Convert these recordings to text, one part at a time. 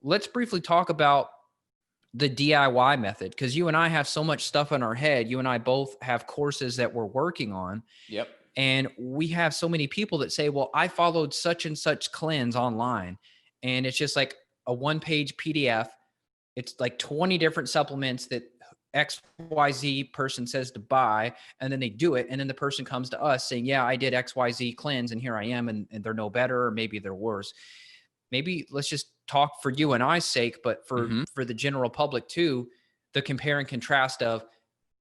let's briefly talk about the DIY method, because you and I have so much stuff in our head. You and I both have courses that we're working on. Yep. And we have so many people that say, well, I followed such and such cleanse online. And it's just like a 1-page PDF. It's like 20 different supplements that XYZ person says to buy, and then they do it. And then the person comes to us saying, yeah, I did XYZ cleanse and here I am. And they're no better, or maybe they're worse. Maybe let's just talk for you and I's sake, but Mm-hmm. for the general public too, the compare and contrast of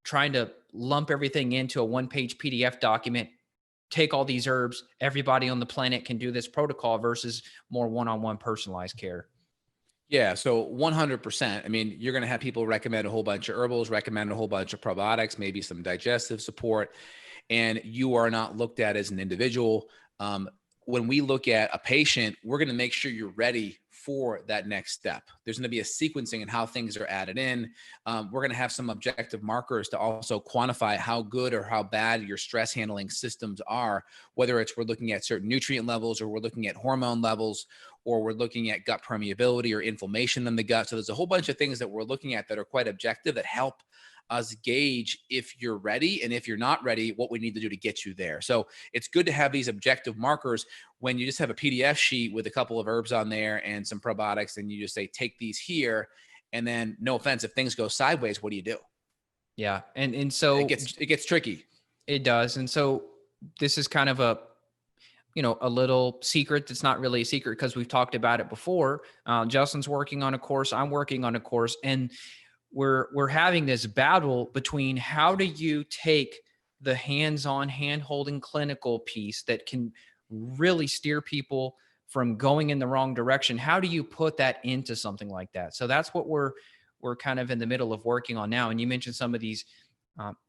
trying to lump everything into a 1-page PDF document, take all these herbs, everybody on the planet can do this protocol versus more one-on-one personalized care. Yeah, so 100%. I mean, you're going to have people recommend a whole bunch of herbals, recommend a whole bunch of probiotics, maybe some digestive support, and you are not looked at as an individual. When we look at a patient, we're going to make sure you're ready for that next step. There's going to be a sequencing in how things are added in. We're going to have some objective markers to also quantify how good or how bad your stress handling systems are, whether it's we're looking at certain nutrient levels, or we're looking at hormone levels, or we're looking at gut permeability or inflammation in the gut. So there's a whole bunch of things that we're looking at that are quite objective that help us gauge if you're ready, and if you're not ready, what we need to do to get you there. So it's good to have these objective markers. When you just have a PDF sheet with a couple of herbs on there and some probiotics, and you just say, take these here. And then, no offense, if things go sideways, what do you do? Yeah. And so it gets tricky. It does. And so this is kind of a little secret that's not really a secret, because we've talked about it before. Justin's working on a course. I'm working on a course. And we're having this battle between how do you take the hands-on hand-holding clinical piece that can really steer people from going in the wrong direction. How do you put that into something like that? So that's what we're kind of in the middle of working on now. And you mentioned some of these,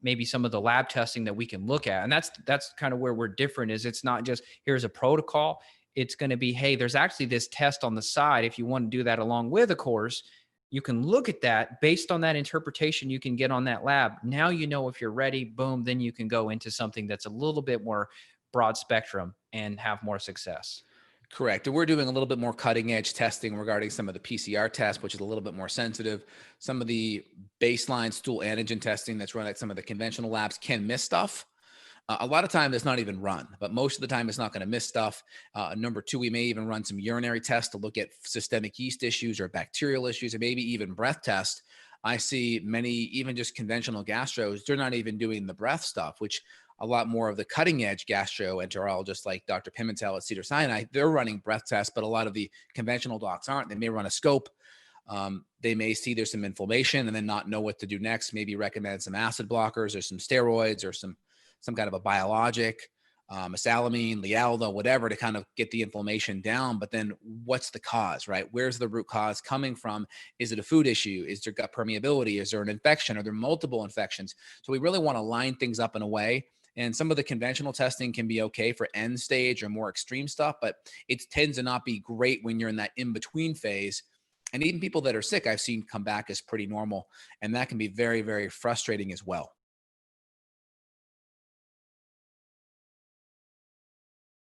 maybe some of the lab testing that we can look at. And that's kind of where we're different, is it's not just here's a protocol. It's going to be, hey, there's actually this test on the side. If you want to do that along with a course, you can look at that based on that interpretation you can get on that lab. Now, if you're ready, boom, then you can go into something that's a little bit more broad spectrum and have more success. Correct. And we're doing a little bit more cutting edge testing regarding some of the PCR tests, which is a little bit more sensitive. Some of the baseline stool antigen testing that's run at some of the conventional labs can miss stuff. A lot of time it's not even run, but most of the time it's not going to miss stuff. Number two, we may even run some urinary tests to look at systemic yeast issues or bacterial issues, and maybe even breath tests. I see many, even just conventional gastros, they're not even doing the breath stuff, which a lot more of the cutting edge gastroenterologists like Dr. Pimentel at Cedars-Sinai, they're running breath tests, but a lot of the conventional docs aren't. They may run a scope. They may see there's some inflammation and then not know what to do next, maybe recommend some acid blockers or some steroids or some kind of a biologic, mesalamine, Lialda, whatever, to kind of get the inflammation down. But then what's the cause, right? Where's the root cause coming from? Is it a food issue? Is there gut permeability? Is there an infection? Are there multiple infections? So we really want to line things up in a way. And some of the conventional testing can be okay for end stage or more extreme stuff, but it tends to not be great when you're in that in-between phase. And even people that are sick, I've seen come back as pretty normal. And that can be very, very frustrating as well.